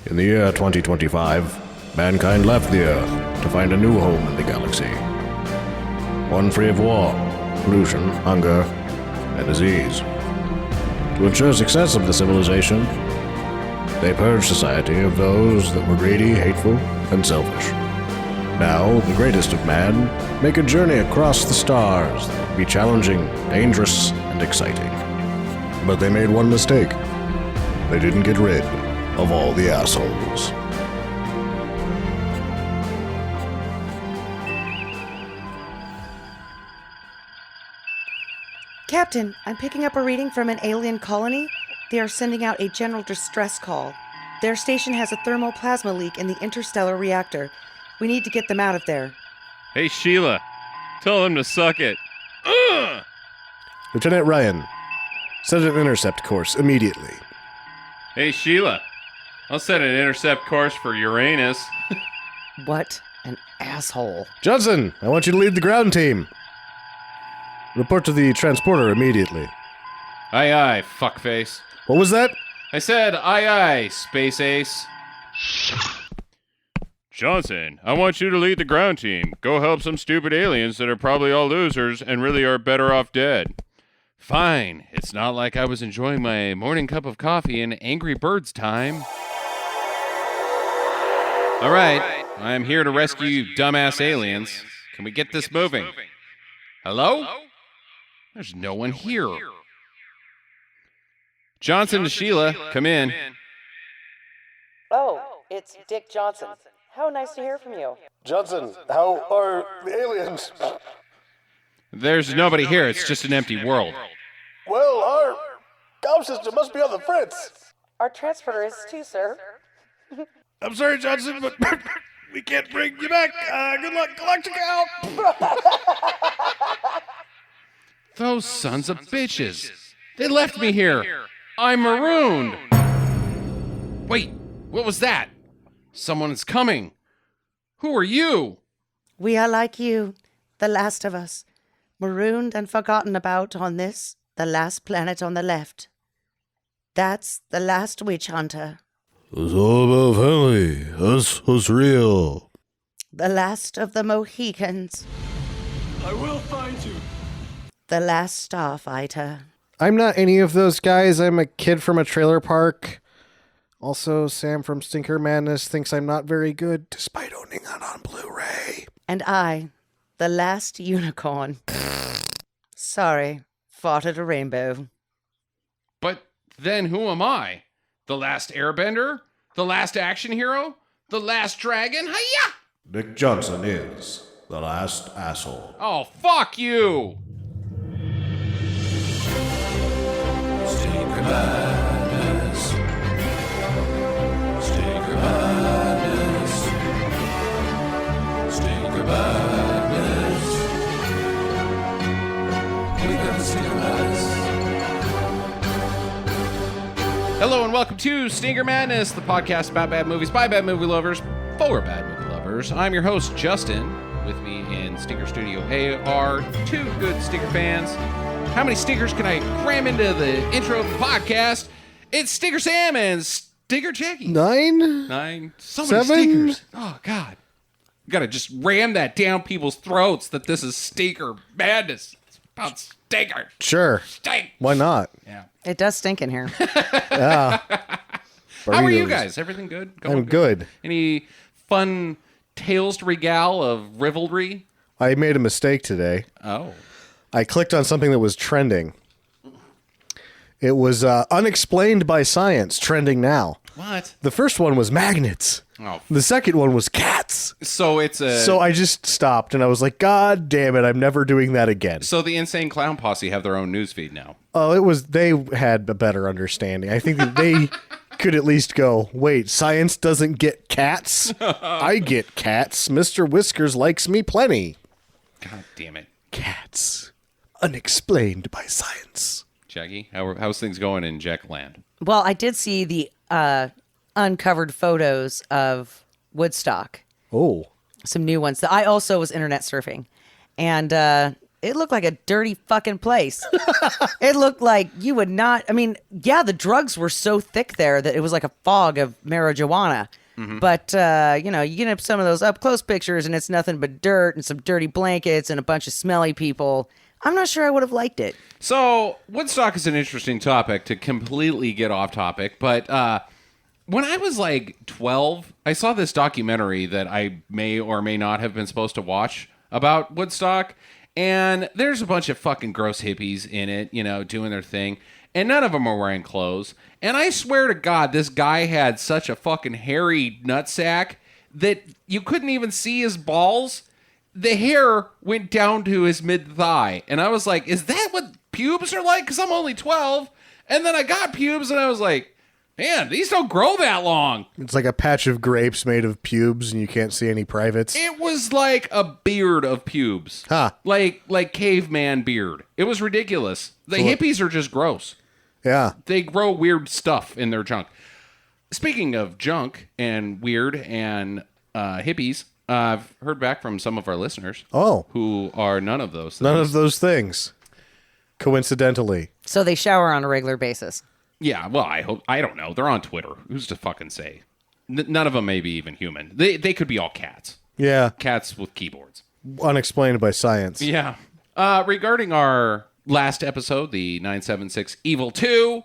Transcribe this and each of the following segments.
In the year 2025, mankind left the Earth to find a new home in the galaxy. One free of war, pollution, hunger, and disease. To ensure success of the civilization, they purged society of those that were greedy, hateful, and selfish. Now, the greatest of man make a journey across the stars that would be challenging, dangerous, and exciting. But they made one mistake. They didn't get rid of all the assholes. Captain, I'm picking up a reading from an alien colony. They are sending out a general distress call. Their station has a thermoplasma leak in the interstellar reactor. We need to get them out of there. Hey, Sheila. Tell them to suck it. Ugh! Lieutenant Ryan, set an intercept course immediately. Hey, Sheila. I'll set an intercept course for Uranus. What an asshole. Johnson, I want you to lead the ground team. Report to the transporter immediately. Aye, aye, fuckface. What was that? I said aye, aye, space ace. Johnson, I want you to lead the ground team. Go help some stupid aliens that are probably all losers and really are better off dead. Fine. It's not like I was enjoying my morning cup of coffee in Angry Birds time. All right. I'm here to rescue you dumbass aliens. Can we get this moving? Hello? There's no one here. Johnson to Sheila, come in. Oh, it's Dick Johnson. How nice to hear from you. Johnson, how are the aliens? There's nobody here. It's just an empty world. Well, our comm system must be on the fritz. Our transporter is too, sir. I'm sorry, Johnson, but we can't bring you back. Good luck, Galactica out. Those sons of bitches. They left me here. I'm marooned. Wait, what was that? Someone is coming. Who are you? We are like you, the last of us, marooned and forgotten about on this, the last planet on the left. That's the last witch hunter. It's all about family. That's what's real. The last of the Mohicans. I will find you. The last starfighter. I'm not any of those guys. I'm a kid from a trailer park. Also, Sam from Stinker Madness thinks I'm not very good, despite owning it on Blu-ray. And I, the last unicorn. Sorry, fought at a rainbow. But then who am I? The last airbender? The last action hero? The last dragon? Hiya! Dick Johnson is the last asshole. Oh, fuck you! Stinker Madness. Stinker Madness. Stinker Madness. We got the Stinker Madness. Hello and welcome to Stinker Madness, the podcast about bad movies by bad movie lovers for bad movie lovers. I'm your host, Justin. With me in Stinker Studio A are two good Stinker fans. How many stickers can I cram into the intro of the podcast? It's Stinker Sam and Stinker Jackie. Nine? So Seven? many stickers. Oh, God. Gotta just ram that down people's throats that this is Stinker Madness. It's about stinker. Sure. Stink. Why not? Yeah. It does stink in here. Yeah. How are you Burritos. guys? Everything good? I'm good. Any fun tales to regale of rivalry? I made a mistake today. Oh. I clicked on something that was trending. It was unexplained by science, trending now. What? The first one was magnets. Oh. The second one was cats. So it's a... So I just stopped and I was like, God damn it, I'm never doing that again. So the Insane Clown Posse have their own newsfeed now. Oh, they had a better understanding. I think that they could at least go, wait, science doesn't get cats? I get cats. Mr. Whiskers likes me plenty. God damn it. Cats. Unexplained by science. Jackie, how's things going in Jackland? Well, I did see the uncovered photos of Woodstock. Oh. Some new ones. I also was internet surfing. And it looked like a dirty fucking place. It looked like you would not. I mean, yeah, the drugs were so thick there that it was like a fog of marijuana. But, you get up some of those up close pictures and it's nothing but dirt and some dirty blankets and a bunch of smelly people. I'm not sure I would have liked it. So, Woodstock is an interesting topic to completely get off topic, but when I was like 12, I saw this documentary that I may or may not have been supposed to watch about Woodstock, and there's a bunch of fucking gross hippies in it, doing their thing, and none of them are wearing clothes. And I swear to God, this guy had such a fucking hairy nutsack that you couldn't even see his balls. The hair went down to his mid-thigh. And I was like, is that what pubes are like? Because I'm only 12. And then I got pubes and I was like, man, these don't grow that long. It's like a patch of grapes made of pubes and you can't see any privates. It was like a beard of pubes. Huh. Like caveman beard. It was ridiculous. The hippies are just gross. Yeah. They grow weird stuff in their junk. Speaking of junk and weird and hippies, I've heard back from some of our listeners. Oh. Who are none of those things. None of those things. Coincidentally. So they shower on a regular basis. Yeah, well, I don't know. They're on Twitter. Who's to fucking say? None of them may be even human. They could be all cats. Yeah. Cats with keyboards. Unexplained by science. Yeah. Regarding our last episode, the 976 Evil 2,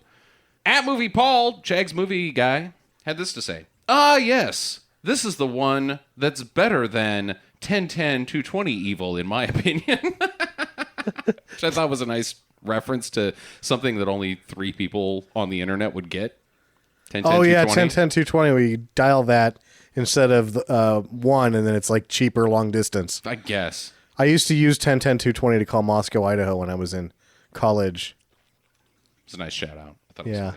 at Movie Paul, Chag's movie guy, had this to say. Yes. This is the one that's better than 1010 220 Evil, in my opinion. Which I thought was a nice reference to something that only 3 people on the internet would get. 1010 Oh, yeah, 220. 1010 220, where you dial that instead of 1, and then it's like cheaper long distance. I guess. I used to use 1010 220 to call Moscow, Idaho when I was in college. It's a nice shout out. I thought it Yeah.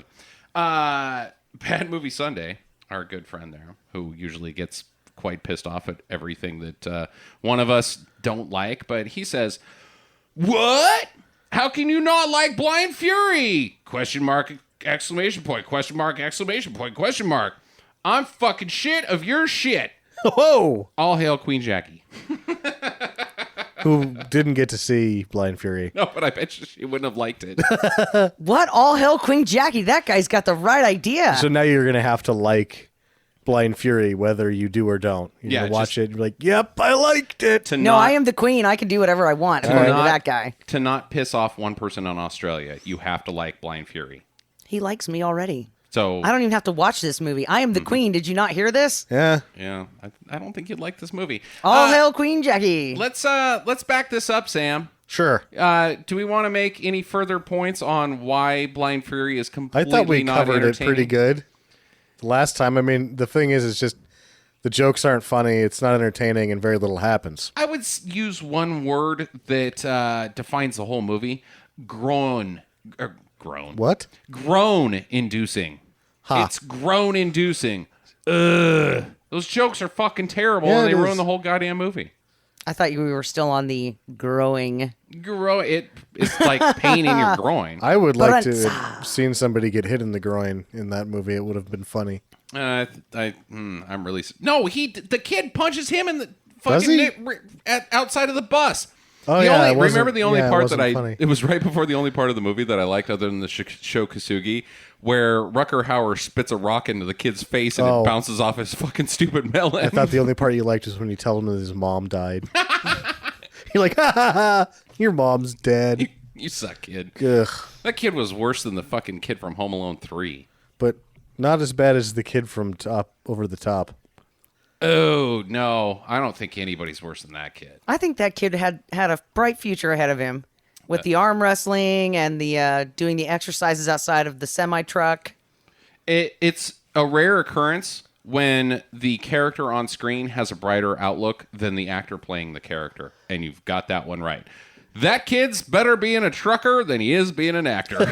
was Bad Movie Sunday, our good friend there, who usually gets quite pissed off at everything that one of us don't like, but he says, "What? How can you not like Blind Fury? Question mark, exclamation point, question mark, exclamation point, question mark. I'm fucking shit of your shit. Whoa! All hail Queen Jackie." Who didn't get to see Blind Fury. No, but I bet you she wouldn't have liked it. What? All hell Queen Jackie. That guy's got the right idea. So now you're going to have to like Blind Fury, whether you do or don't. You're Yeah, going to watch just- it. You're like, yep, I liked it. No, I am the queen. I can do whatever I want, according to that guy. To not piss off one person in Australia, you have to like Blind Fury. He likes me already. So I don't even have to watch this movie. I am the queen. Did you not hear this? Yeah. yeah, I don't think you'd like this movie. All hail Queen Jackie. Let's back this up, Sam. Sure. Do we want to make any further points on why Blind Fury is I completely thought we not covered it entertaining? pretty good. Last time, I mean, the thing is, it's just the jokes aren't funny, it's not entertaining, and very little happens. I would use one word that defines the whole movie: groan. What? Groan-inducing. Ha. It's groan-inducing. Ugh. Those jokes are fucking terrible, Yeah, and they it ruin is. the whole goddamn movie. I thought you were still on the growing. It's like pain in your groin. I would like to Brunza. have seen somebody get hit in the groin in that movie. It would have been funny. I'm really no. The kid punches him in the Does he? outside of the bus. Oh, The yeah, only- it wasn't- remember the only yeah, it part that wasn't funny. it was right before the only part of the movie that I liked, other than the show Kasugi, where Rucker Hauer spits a rock into the kid's face and Oh. it bounces off his fucking stupid melon. I thought the only part you liked was when you tell him that his mom died. You're like, ha ha ha, your mom's dead. You suck, kid. Ugh. That kid was worse than the fucking kid from Home Alone 3. But not as bad as the kid from Over the Top. Oh, no. I don't think anybody's worse than that kid. I think that kid had a bright future ahead of him with the arm wrestling and the doing the exercises outside of the semi truck. It's a rare occurrence when the character on screen has a brighter outlook than the actor playing the character. And you've got that one right. That kid's better being a trucker than he is being an actor.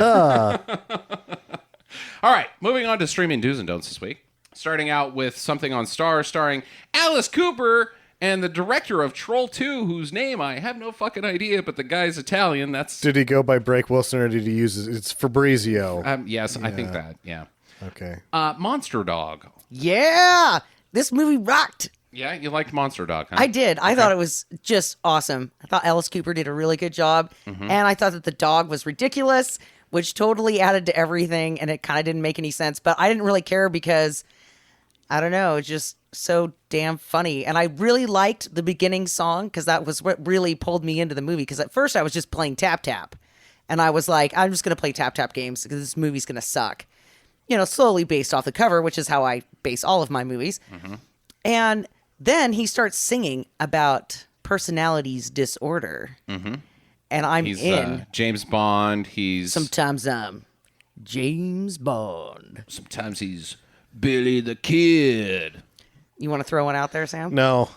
All right, moving on to streaming do's and don'ts this week. Starting out with something on Star starring Alice Cooper and the director of Troll 2, whose name I have no fucking idea, but the guy's Italian. That's Did he go by Break Wilson or did he use it's Fabrizio? yes, I think that. Yeah. Okay. Monster Dog. Yeah, this movie rocked. Yeah, you liked Monster Dog, huh? I did. I thought it was just awesome. I thought Alice Cooper did a really good job. And I thought that the dog was ridiculous, which totally added to everything. And it kind of didn't make any sense. But I didn't really care because, I don't know, it's just so damn funny. And I really liked the beginning song because that was what really pulled me into the movie. Because at first I was just playing Tap Tap. And I was like, I'm just going to play Tap Tap games because this movie's going to suck. You know, slowly based off the cover, which is how I base all of my movies. And then he starts singing about personalities disorder. And I'm He's in. James Bond. He's Sometimes I'm James Bond. sometimes he's Billy the Kid. You want to throw one out there, Sam? No.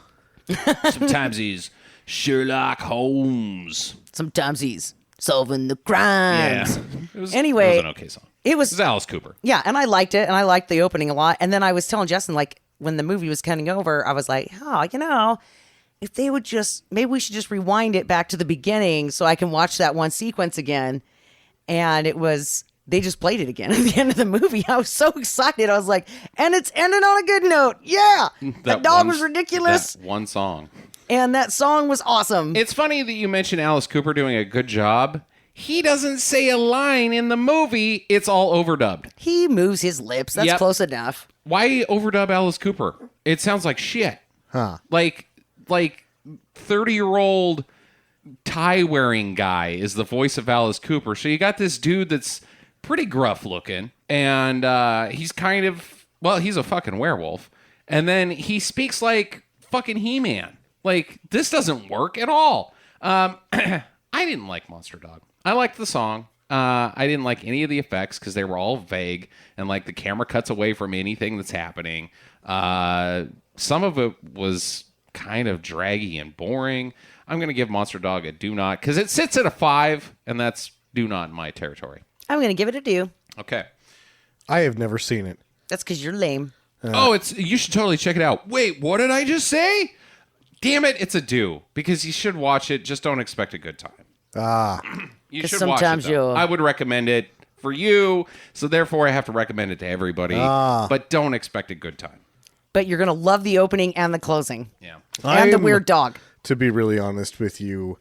Sometimes he's Sherlock Holmes. Sometimes he's solving the crimes. It was, Anyway, it was an okay song. It This was, is Alice Cooper. yeah, and I liked it, and I liked the opening a lot. And then I was telling Justin, like, when the movie was cutting over, I was like, oh, you know, if they would just, maybe we should just rewind it back to the beginning so I can watch that one sequence again. And it was, they just played it again at the end of the movie. I was so excited. I was like, and it's ending on a good note. Yeah. That dog was ridiculous. That one song. And that song was awesome. It's funny that you mentioned Alice Cooper doing a good job. He doesn't say a line in the movie. It's all overdubbed. He moves his lips. That's Yep. close enough. Why overdub Alice Cooper? It sounds like shit. Huh. Like 30-year-old tie-wearing guy is the voice of Alice Cooper. So you got this dude that's pretty gruff looking, and he's kind of, well, he's a fucking werewolf. And then he speaks like fucking He-Man. Like, this doesn't work at all. I didn't like Monster Dog. I liked the song. I didn't like any of the effects because they were all vague, and like the camera cuts away from anything that's happening. Some of it was kind of draggy and boring. I'm going to give Monster Dog a do not because it sits at a 5, and that's do not in my territory. I'm going to give it a do. Okay. I have never seen it. That's because you're lame. You should totally check it out. Wait, what did I just say? Damn it, it's a do because you should watch it. Just don't expect a good time. You 'Cause should watch it. sometimes Though. you'll- I would recommend it for you, so therefore I have to recommend it to everybody. But don't expect a good time. But you're going to love the opening and the closing. Yeah. And the I'm- weird dog. To be really honest with you,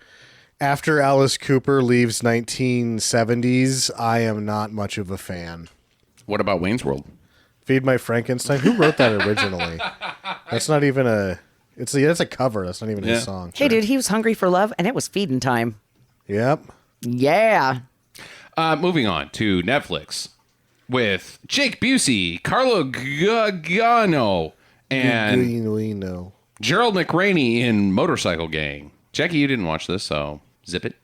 after Alice Cooper leaves 1970s, I am not much of a fan. What about Wayne's World? Feed My Frankenstein. Who wrote that originally? That's not even a. It's a cover. That's not even Yeah. a song. Hey, dude, he was hungry for love, and it was feeding time. Yep. Yeah. Moving on to Netflix with Jake Busey, Carlo Gugano, and We know. Gerald McRaney in Motorcycle Gang. Jackie, you didn't watch this, so zip it.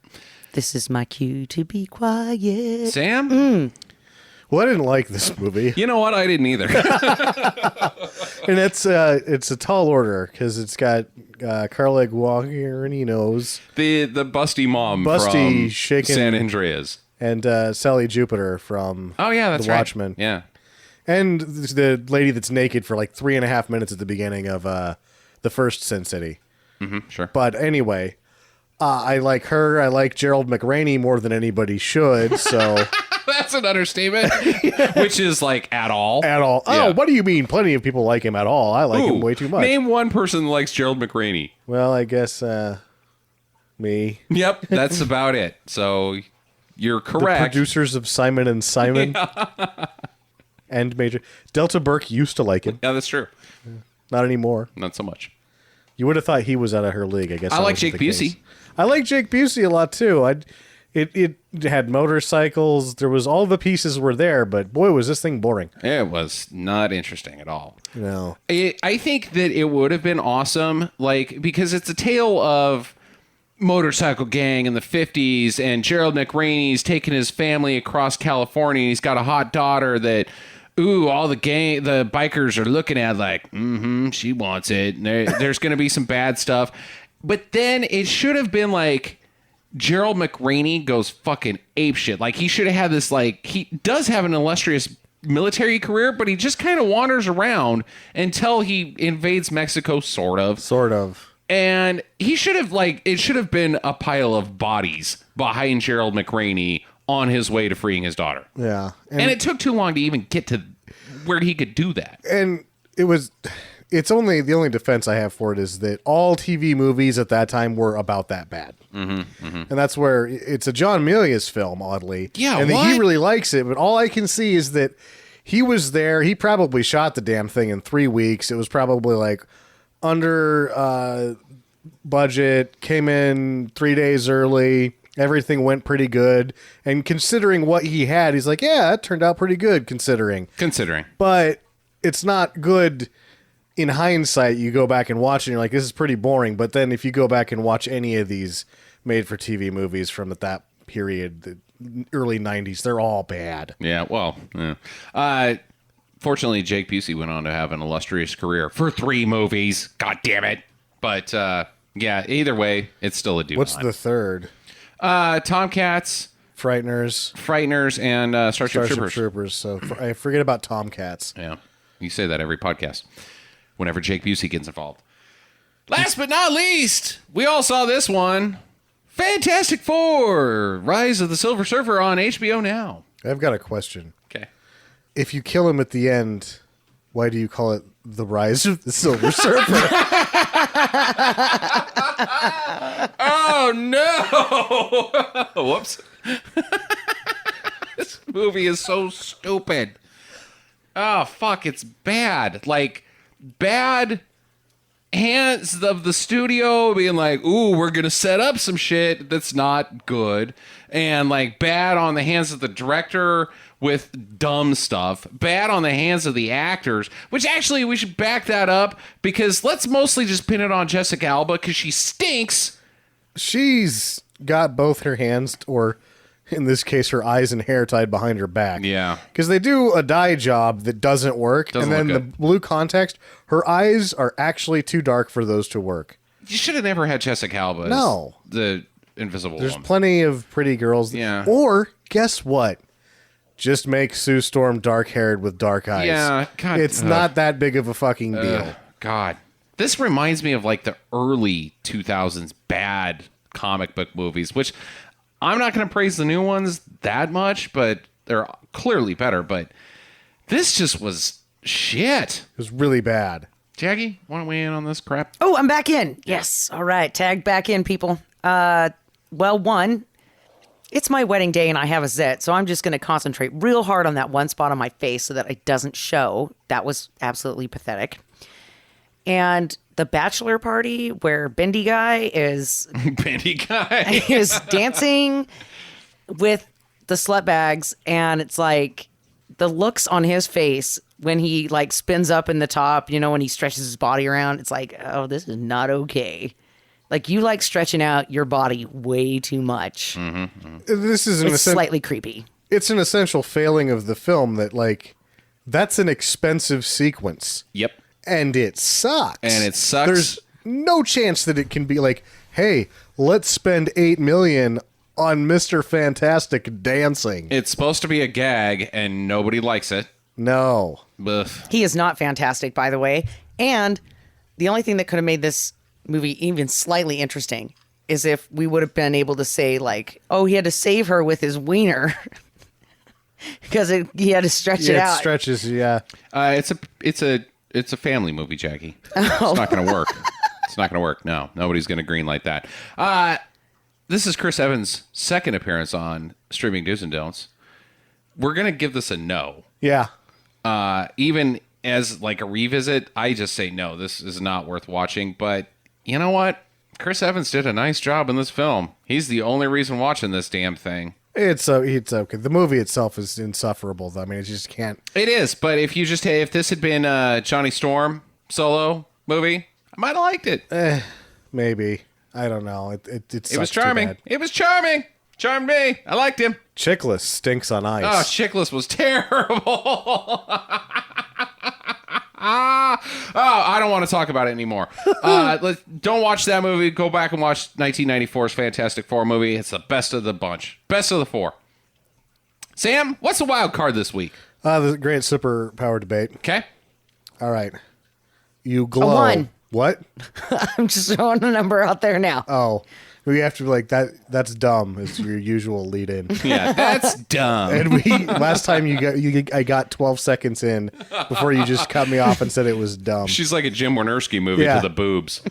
This is my cue to be quiet. Sam? Well, I didn't like this movie, You know what? I didn't either. and it's a tall order because it's got Carla Guadagnino's the busty mom Busty from shaking- San Andreas. and Sally Jupiter from Oh, yeah, that's The right. Watchmen. Yeah. And the lady that's naked for like 3.5 minutes at the beginning of the first Sin City. Sure. But anyway, I like her. I like Gerald McRaney more than anybody should. So That's an understatement, which is like at all. at all. Yeah. Oh, what do you mean? Plenty of people like him at all. I like him Ooh, way too much. Name one person that likes Gerald McRaney. Well, I guess me. Yep, that's about it. So you're correct. Producers of Simon and Simon and Major Delta Burke used to like him. Yeah, that's true. Not anymore. Not so much. You would have thought he was out of her league. I guess I that like wasn't Jake the Busey. case. I like Jake Busey a lot too. It had motorcycles. There was all the pieces were there, but boy, was this thing boring. It was not interesting at all. No. I think that it would have been awesome, like, because it's a tale of motorcycle gang in the 50s, and Gerald McRaney's taking his family across California, and he's got a hot daughter that, all the bikers are looking at like, she wants it. And there's going to be some bad stuff. But then it should have been like, Gerald McRaney goes fucking apeshit. Like, he should have had this, like, he does have an illustrious military career, but he just kind of wanders around until he invades Mexico, sort of. Sort of. And he should have, like, it should have been a pile of bodies behind Gerald McRaney on his way to freeing his daughter. Yeah. And it took too long to even get to where he could do that. And it was it's only the only defense I have for it is that all TV movies at that time were about that bad. And that's where it's a John Milius film, oddly. Yeah, and what? he really likes it. But all I can see is that he was there. He probably shot the damn thing in 3 weeks. It was probably like under budget. Came in 3 days early. Everything went pretty good. And considering what he had, he's like, yeah, it turned out pretty good considering. But it's not good. In hindsight, you go back and watch it and you're like, this is pretty boring. But then if you go back and watch any of these made-for-TV movies from that period, the early 90s, they're all bad. Yeah, well, yeah. Fortunately, Jake Busey went on to have an illustrious career for 3 movies. God damn it. But, yeah, either way, it's still a do. What's the third? Tomcats, Frighteners, and Starship Troopers. So I forget about Tomcats. Yeah, you say that every podcast. Whenever Jake Busey gets involved. Last but not least, we all saw this one. Fantastic Four, Rise of the Silver Surfer on HBO Now. I've got a question. Okay. If you kill him at the end, why do you call it The Rise of the Silver Surfer? Oh, no. Whoops. This movie is so stupid. Oh, fuck, it's bad. Like, bad hands of the studio being like, ooh, we're going to set up some shit that's not good. And, like, bad on the hands of the director with dumb stuff. Bad on the hands of the actors, which actually we should back that up because let's mostly just pin it on Jessica Alba because she stinks. She's got both her hands, or in this case, her eyes and hair tied behind her back. Yeah. Because they do a dye job that doesn't work. Doesn't and then look the good. blue context, her eyes are actually too dark for those to work. You should have never had Jessica Alba as No. the Invisible There's Woman. plenty of pretty girls. Yeah. Or, guess what? Just make Sue Storm dark-haired with dark eyes. Yeah, God, It's not that big of a fucking deal. God. This reminds me of like the early 2000s bad comic book movies, which I'm not going to praise the new ones that much, but they're clearly better. But this just was shit. It was really bad. Jackie, want to weigh in on this crap? Oh, I'm back in. Yes. All right. Tagged back in, people. Well, one, it's my wedding day and I have a zit, so I'm just going to concentrate real hard on that one spot on my face so that it doesn't show. That was absolutely pathetic. And the bachelor party where Bendy Guy is Bendy Guy. is dancing with the slut bags, and it's like the looks on his face when he like spins up in the top, you know, when he stretches his body around, it's like, oh, this is not okay. Like, you like stretching out your body way too much. This is It's slightly creepy. It's an essential failing of the film that, like, that's an expensive sequence. Yep. And it sucks. And it sucks. There's no chance that it can be like, hey, let's spend $8 million on Mr. Fantastic dancing. It's supposed to be a gag, and nobody likes it. No. Ugh. He is not fantastic, by the way. And the only thing that could have made this movie even slightly interesting is if we would have been able to say, like, oh, he had to save her with his wiener because he had to stretch it out. It stretches, yeah. It's a family movie, Jackie. It's not going to work. It's not going to work. No, nobody's going to greenlight that. This is Chris Evans' second appearance on Streaming Do's and Don'ts. We're going to give this a no. Yeah. Even as like a revisit, I just say no, this is not worth watching. But you know what? Chris Evans did a nice job in this film. He's the only reason watching this damn thing. It's okay. The movie itself is insufferable, though. I mean, it just can't. It is, but if this had been a Johnny Storm solo movie, I might have liked it. Maybe. I don't know. It Was charming. It was charming. Charmed me. I liked him. Chickless stinks on ice. Oh, Chickless was terrible. I don't want to talk about it anymore. Don't watch that movie. Go back and watch 1994's Fantastic Four movie. It's the best of the bunch. Best of the four. Sam, what's the wild card this week? The great superpower debate. Okay. All right. You glow. A 1. What? I'm just throwing a number out there now. Oh, We have to be like that. That's dumb. Is your usual lead in. Yeah, that's dumb. And last time I got 12 seconds in before you just cut me off and said it was dumb. She's like a Jim Wynorski movie Yeah. to the boobs.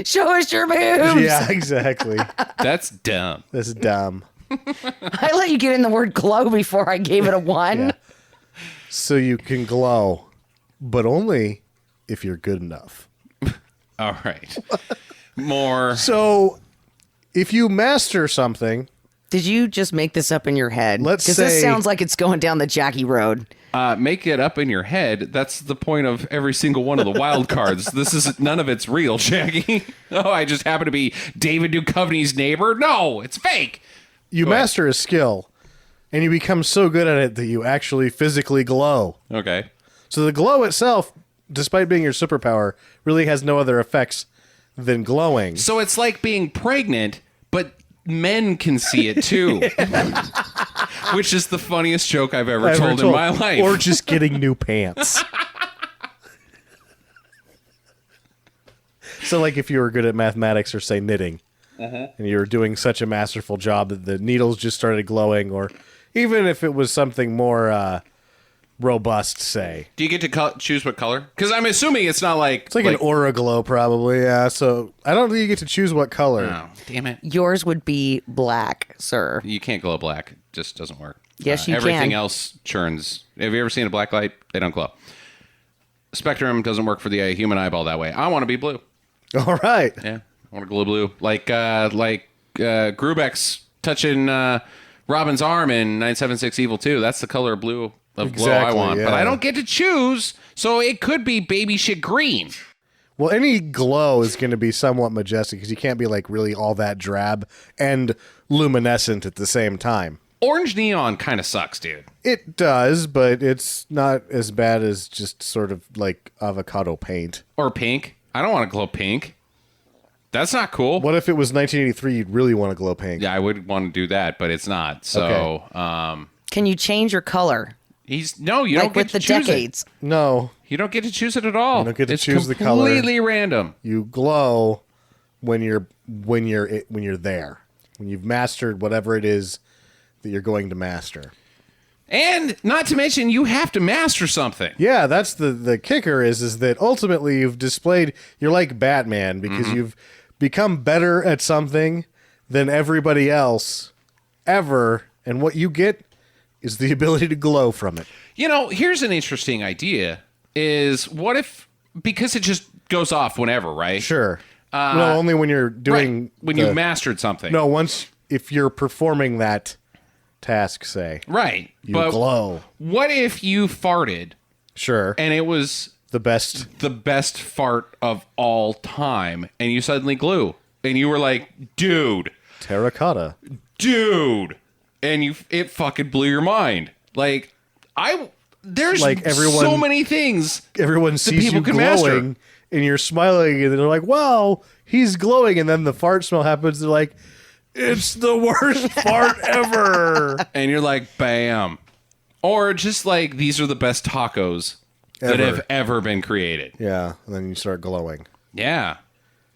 Show us your boobs. Yeah, exactly. That's dumb. That's dumb. I let you get in the word glow before I gave it a 1. Yeah. So you can glow, but only if you're good enough. All right. More. So if you master something, Did you just make this up in your head? Let's Because this say- sounds like it's going down the Jackie Road. Make it up in your head. That's the point of every single one of the wild cards. This is none of it's real, Jackie. Oh, I just happen to be David Duchovny's neighbor. No, it's fake. you Go ahead. master a skill, and you become so good at it that you actually physically glow. Okay. So the glow itself, despite being your superpower, really has no other effects than glowing. So it's like being pregnant, but men can see it too. Which is the funniest joke I've ever told in my life. Or just getting new pants. So like if you were good at mathematics or say knitting, and you were doing such a masterful job that the needles just started glowing, or even if it was something more robust, say. Do you get to choose what color? Because I'm assuming it's not like... It's like an aura glow probably, yeah. So I don't think you get to choose what color. Oh, damn it. Yours would be black, sir. You can't glow black. It just doesn't work. Yes, you everything can. else churns. Have you ever seen a black light? They don't glow. Spectrum doesn't work for the human eyeball that way. I want to be blue. All right. Yeah, I want to glow blue. Like Grubeck's touching Robin's arm in 976 Evil 2. That's the color of blue of glow I Exactly, want. But yeah. I don't get to choose, so it could be baby shit green. Well, any glow is going to be somewhat majestic because you can't be like really all that drab and luminescent at the same time. Orange neon kind of sucks, dude. It does, but it's not as bad as just sort of like avocado paint. Or pink. I don't want to glow pink. That's not cool. What if it was 1983? You'd really want to glow pink. Yeah, I would want to do that, but it's not. So, Can you change your color? you Like don't get with to the choose decades. No, it. You don't get to choose it at all. You don't get to it's choose the color. completely random. you glow when you're there. When you've mastered whatever it is that you're going to master. And not to mention, you have to master something. Yeah, that's the kicker is that ultimately you've displayed you're like Batman because you've become better at something than everybody else ever, and what you get is the ability to glow from it. You know, here's an interesting idea: is what if, because it just goes off whenever, right? Sure. No, only when you're doing Right. When you've mastered something. No, once if you're performing that task, say. Right. You but glow. what if you farted Sure. and it was The best. the best fart of all time, and you suddenly glue, and you were like, dude, Terracotta. and it fucking blew your mind. Like, there's Like everyone- so many things. Everyone sees people you can glowing master. and you're smiling and they're like, wow, he's glowing. And then the fart smell happens. They're like, it's the worst fart ever. And you're like, bam. Or just like, these are the best tacos that Ever. have ever been created. Yeah. And then you start glowing. Yeah.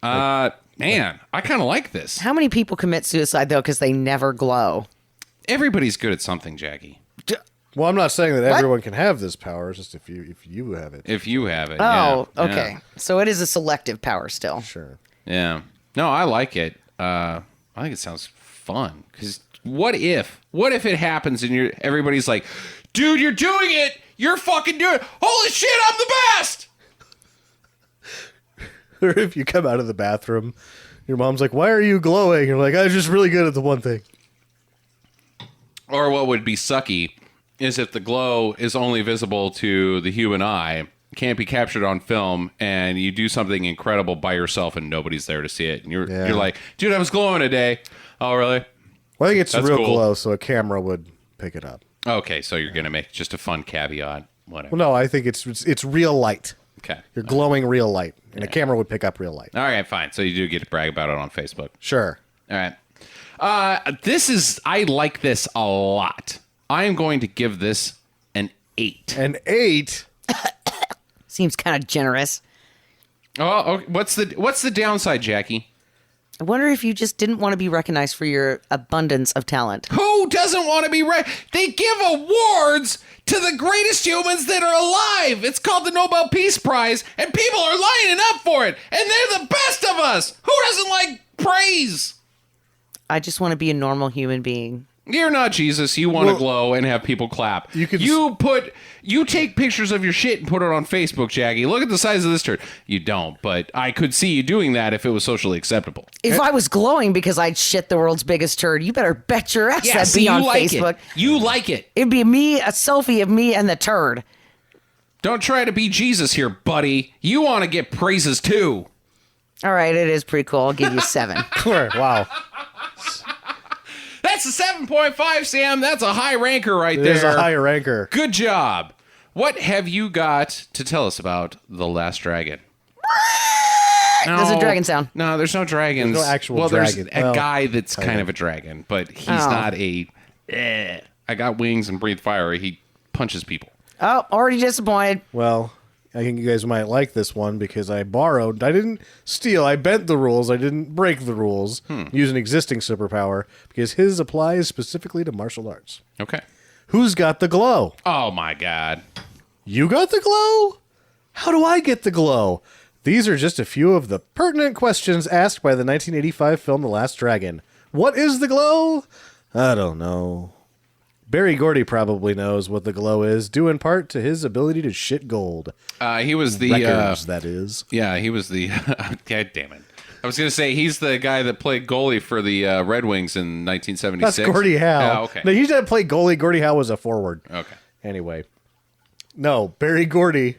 Man, I kind of like this. How many people commit suicide, though, because they never glow? Everybody's good at something, Jackie. Well, I'm not saying that everyone can have this power. It's just if you have it. If you have it. Oh, yeah. okay. So it is a selective power still. Sure. Yeah. No, I like it. I think it sounds fun. Because what if it happens and everybody's like, dude, you're doing it. You're fucking doing it. Holy shit, I'm the best. Or if you come out of the bathroom, your mom's like, why are you glowing? You're like, I was just really good at the one thing. Or what would be sucky is if the glow is only visible to the human eye, can't be captured on film, and you do something incredible by yourself and nobody's there to see it. And you're like, dude, I was glowing today. Oh, really? Well, I think it's That's real cool. glow, so a camera would pick it up. Okay, so you're going to make just a fun caveat. Whatever. Well, no, I think it's real light. Okay. You're glowing real light, and a camera would pick up real light. All right, fine. So you do get to brag about it on Facebook. Sure. All right. I like this a lot. I am going to give this an 8. An 8. Seems kind of generous. Oh, okay. What's the downside, Jackie? I wonder if you just didn't want to be recognized for your abundance of talent. Who doesn't want to be They give awards to the greatest humans that are alive. It's called the Nobel Peace Prize, and people are lining up for it, and they're the best of us. Who doesn't like praise? I just want to be a normal human being. You're not Jesus. You want to glow and have people clap. You take pictures of your shit and put it on Facebook, Jackie. Look at the size of this turd. You don't, but I could see you doing that if it was socially acceptable. If I was glowing because I'd shit the world's biggest turd, you better bet your ass that'd be on Facebook. You like it. It'd be me, a selfie of me and the turd. Don't try to be Jesus here, buddy. You want to get praises too. All right, it is pretty cool. I'll give you 7. Wow. That's a 7.5, Sam. That's a high ranker right there. There's a high ranker. Good job. What have you got to tell us about The Last Dragon? There's a dragon sound. No, there's no dragons. There's no actual dragon. There's a guy that's kind of a dragon, but he's not a... I got wings and breathe fire. He punches people. Oh, already disappointed. Well, I think you guys might like this one because I didn't steal, I bent the rules, I didn't break the rules, use an existing superpower, because his applies specifically to martial arts. Okay. Who's got the glow? Oh, my God. You got the glow? How do I get the glow? These are just a few of the pertinent questions asked by the 1985 film The Last Dragon. What is the glow? I don't know. Barry Gordy probably knows what the glow is, due in part to his ability to shit gold. He was the... Records, that is. Yeah, he was the... God damn it. I was going to say, he's the guy that played goalie for the Red Wings in 1976. That's Gordie Howe. Yeah, okay. No, he didn't play goalie. Gordie Howe was a forward. Okay. Anyway. No, Barry Gordy.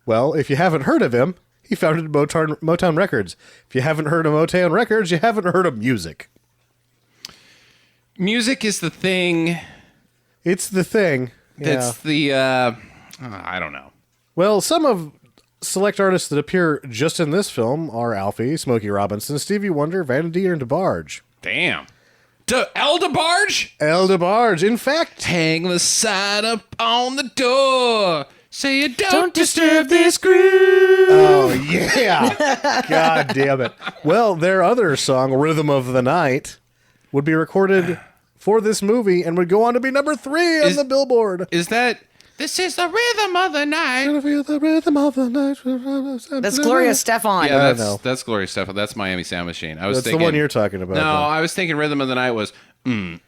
Well, if you haven't heard of him, he founded Motown Records. If you haven't heard of Motown Records, you haven't heard of music. Music is the thing... It's the thing. That's the, I don't know. Well, some of select artists that appear just in this film are Alfie, Smokey Robinson, Stevie Wonder, Vanity, and DeBarge. Damn. El DeBarge? El DeBarge, in fact. Hang the sign up on the door. Say you don't disturb this groove. Oh, yeah. God damn it. Well, their other song, Rhythm of the Night, would be recorded for this movie and would go on to be number 3 on the Billboard. Is that... This is the rhythm of the night. The rhythm of the night. That's Gloria Stefan. Yeah, know. that's Gloria Stefan. That's Miami Sound Machine. I was That's thinking, the one you're talking about. No, though. I was thinking rhythm of the night was This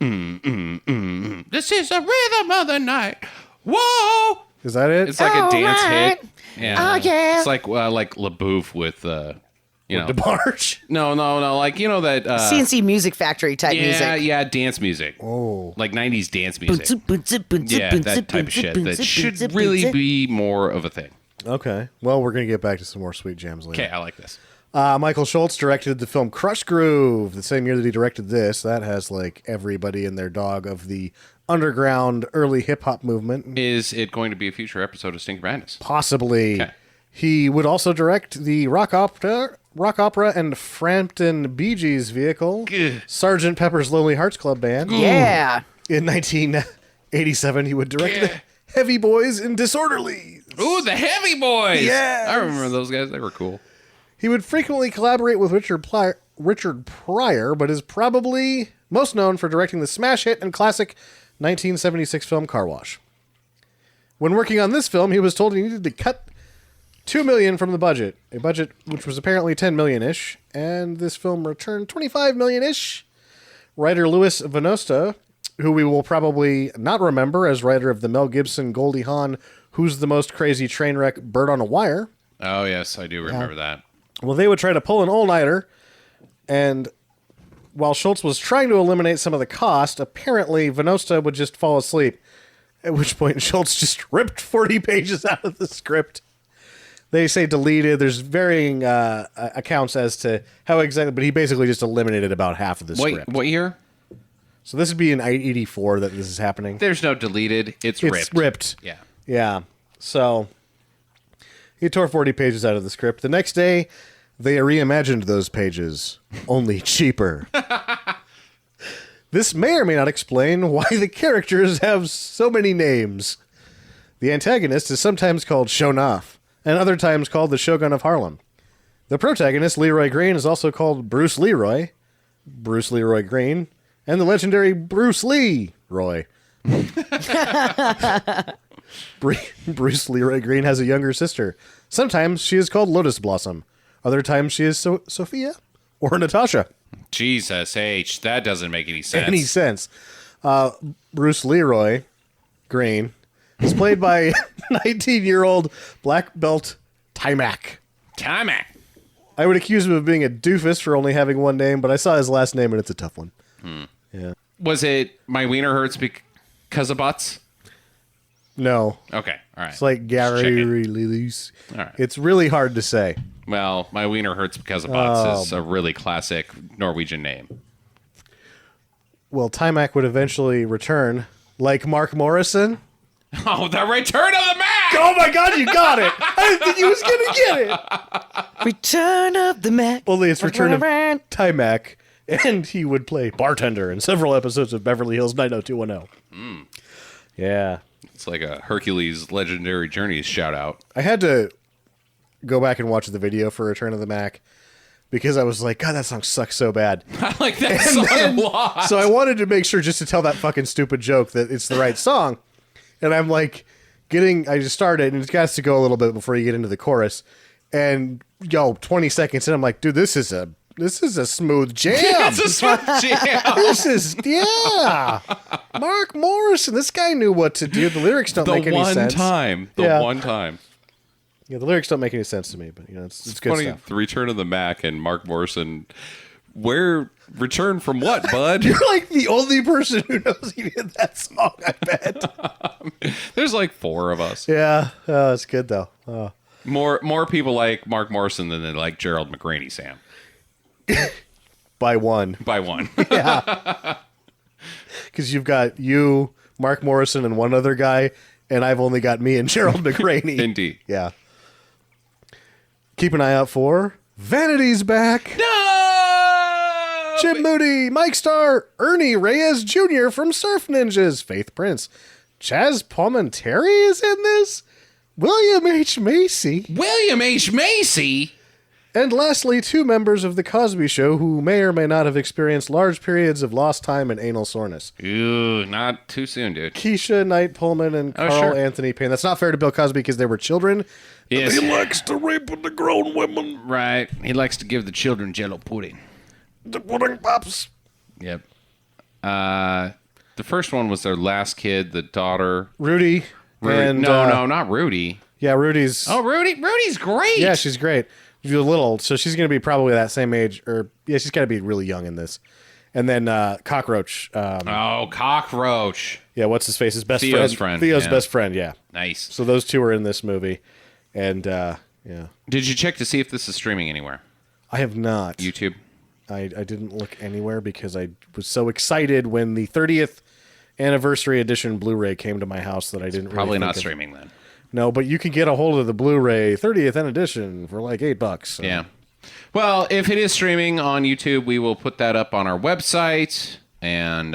is the rhythm of the night. Whoa! Is that it? It's like a dance hit. Yeah. Oh, yeah. It's like LaBouffe with you know. DeBarge? No, like you know that CNC Music Factory type music. Yeah, dance music. Oh. Like 90s dance music. Yeah, that type of shit. That should really be more of a thing. Okay. Well, we're going to get back to some more sweet jams later. Okay, I like this. Michael Schultz directed the film Crush Groove the same year that he directed this. That has like everybody and their dog of the underground early hip-hop movement. Is it going to be a future episode of Stinker Madness? Possibly. Okay. He would also direct the rock opera and Frampton Bee Gees vehicle, Sgt. Pepper's Lonely Hearts Club Band. Yeah. In 1987, he would direct the Heavy Boys and Disorderlies. Ooh, the Heavy Boys! Yes! I remember those guys. They were cool. He would frequently collaborate with Richard Pryor, but is probably most known for directing the smash hit and classic 1976 film Car Wash. When working on this film, he was told he needed to cut $2 million from the budget, a budget which was apparently $10 million-ish, and this film returned $25 million-ish. Writer Louis Vanosta, who we will probably not remember as writer of the Mel Gibson, Goldie Hawn, Who's the Most Crazy Trainwreck, Bird on a Wire. Oh, yes, I do remember that. Well, they would try to pull an all-nighter, and while Schultz was trying to eliminate some of the cost, apparently Vanosta would just fall asleep, at which point Schultz just ripped 40 pages out of the script. They say deleted. There's varying accounts as to how exactly, but he basically just eliminated about half of the script. What year? So this would be in 84 that this is happening. There's no deleted. It's ripped. It's ripped. Yeah. Yeah. So he tore 40 pages out of the script. The next day, they reimagined those pages, only cheaper. This may or may not explain why the characters have so many names. The antagonist is sometimes called Shonuff, and other times called the Shogun of Harlem. The protagonist, Leroy Green, is also called Bruce Leroy Green, and the legendary Bruce Lee Roy. Bruce Leroy Green has a younger sister. Sometimes she is called Lotus Blossom. Other times she is Sophia or Natasha. Jesus H, that doesn't make any sense. Bruce Leroy Green is played by 19-year-old black belt Timac. Timac. I would accuse him of being a doofus for only having one name, but I saw his last name and it's a tough one. Yeah. Was it My Wiener Hurts Because of Butts? No. Okay, all right. It's like Gary Release. All right. It's really hard to say. Well, My Wiener Hurts Because of Butts is a really classic Norwegian name. Well, Timac would eventually return, like Mark Morrison. Oh, the Return of the Mac! Oh my God, you got it! I didn't think he was gonna get it. Return of the Mac. Only it's Return of Timac, and he would play bartender in several episodes of Beverly Hills 90210. Yeah, It's like a Hercules Legendary Journeys shout out. I had to go back and watch the video for Return of the Mac because I was like, God, that song sucks so bad. I like that song a lot. So I wanted to make sure just to tell that fucking stupid joke that it's the right song. And I'm like, I just started, and it has to go a little bit before you get into the chorus. And 20 seconds in, I'm like, dude, this is a smooth jam. It's a smooth jam. Mark Morrison, this guy knew what to do. The lyrics don't make any sense. The one time. Yeah, the lyrics don't make any sense to me, but it's good funny, stuff. The Return of the Mac and Mark Morrison. Where return from what, bud? You're like the only person who knows he did that song, I bet. There's like 4 of us. Yeah, it's good though. More people like Mark Morrison than they like Gerald McRaney, Sam. By one. Yeah. Because you've got you, Mark Morrison, and one other guy, and I've only got me and Gerald McRaney. Indeed. Yeah. Keep an eye out for Vanity's back. No! Jim Moody, Mike Starr, Ernie Reyes Jr. from Surf Ninjas, Faith Prince, Chaz Palminteri is in this, William H. Macy, and lastly, 2 members of The Cosby Show who may or may not have experienced large periods of lost time and anal soreness. Ooh, not too soon, dude. Keisha Knight Pullman and Carl Anthony Payne. That's not fair to Bill Cosby because they were children. Yes. He likes to rape the grown women. Right. He likes to give the children Jello pudding. The pudding pops. Yep. The first one was their last kid, the daughter. Rudy. And, no, not Rudy. Yeah, Rudy's. Oh, Rudy's great. Yeah, she's great. She's a little, so she's going to be probably that same age, or yeah, she's got to be really young in this. And then Cockroach. Cockroach. Yeah, what's his face? His best Theo's friend. friend. Theo's Yeah. best friend. Yeah. Nice. So those 2 are in this movie, and yeah. Did you check to see if this is streaming anywhere? I have not. YouTube. I didn't look anywhere because I was so excited when the 30th anniversary edition Blu-ray came to my house that I didn't Probably really not think of- streaming then. No, but you can get a hold of the Blu-ray 30th edition for like $8. So. Yeah. Well, if it is streaming on YouTube, we will put that up on our website and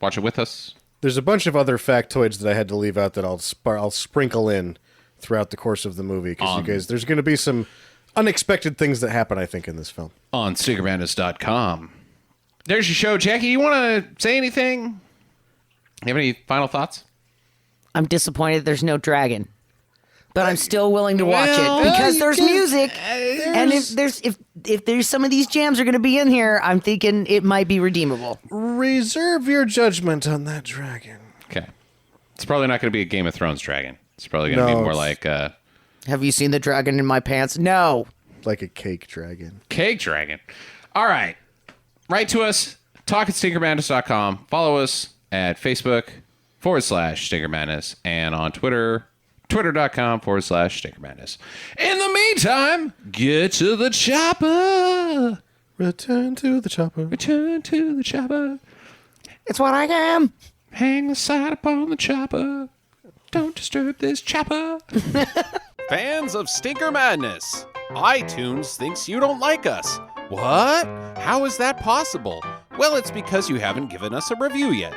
watch it with us. There's a bunch of other factoids that I had to leave out that I'll sprinkle in throughout the course of the movie because you guys, there's going to be some unexpected things that happen, I think, in this film. On StinkerMadness.com. There's your show, Jackie. You want to say anything? You have any final thoughts? I'm disappointed there's no dragon. But I'm still willing to watch it because there's music, and if there's some of these jams are going to be in here, I'm thinking it might be redeemable. Reserve your judgment on that dragon. Okay. It's probably not going to be a Game of Thrones dragon. It's probably going to be more like a Have you seen the dragon in my pants? No. Like a cake dragon. cake dragon. All right. Write to us, talk at StinkerMadness.com. Follow us at Facebook/Stinker Madness and on Twitter. Twitter.com/StinkerMadness. In the meantime, get to the chopper. Return to the chopper. Return to the chopper. It's what I am. Hang the side upon the chopper. Don't disturb this chopper. Fans of Stinker Madness, iTunes thinks you don't like us. What? How is that possible? Well, it's because you haven't given us a review yet.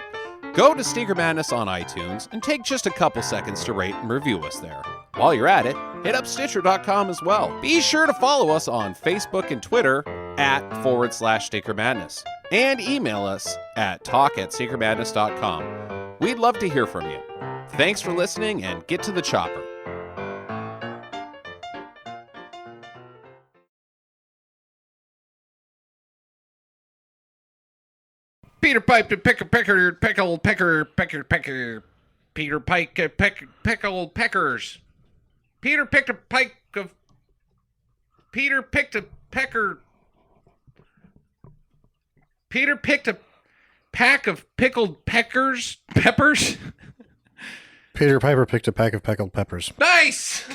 Go to Stinker Madness on iTunes and take just a couple seconds to rate and review us there. While you're at it, hit up Stitcher.com as well. Be sure to follow us on Facebook and Twitter @/StinkerMadness and email us at talk@StinkerMadness.com. We'd love to hear from you. Thanks for listening and get to the chopper. Peter Pipe to pickle pecker peckle pecker pecker pecker. Peter Pike pickle peckers. Peter picked a pike of. Peter picked a pecker. Peter picked a pack of pickled peppers. Peter Piper picked a pack of pickled peppers. Nice.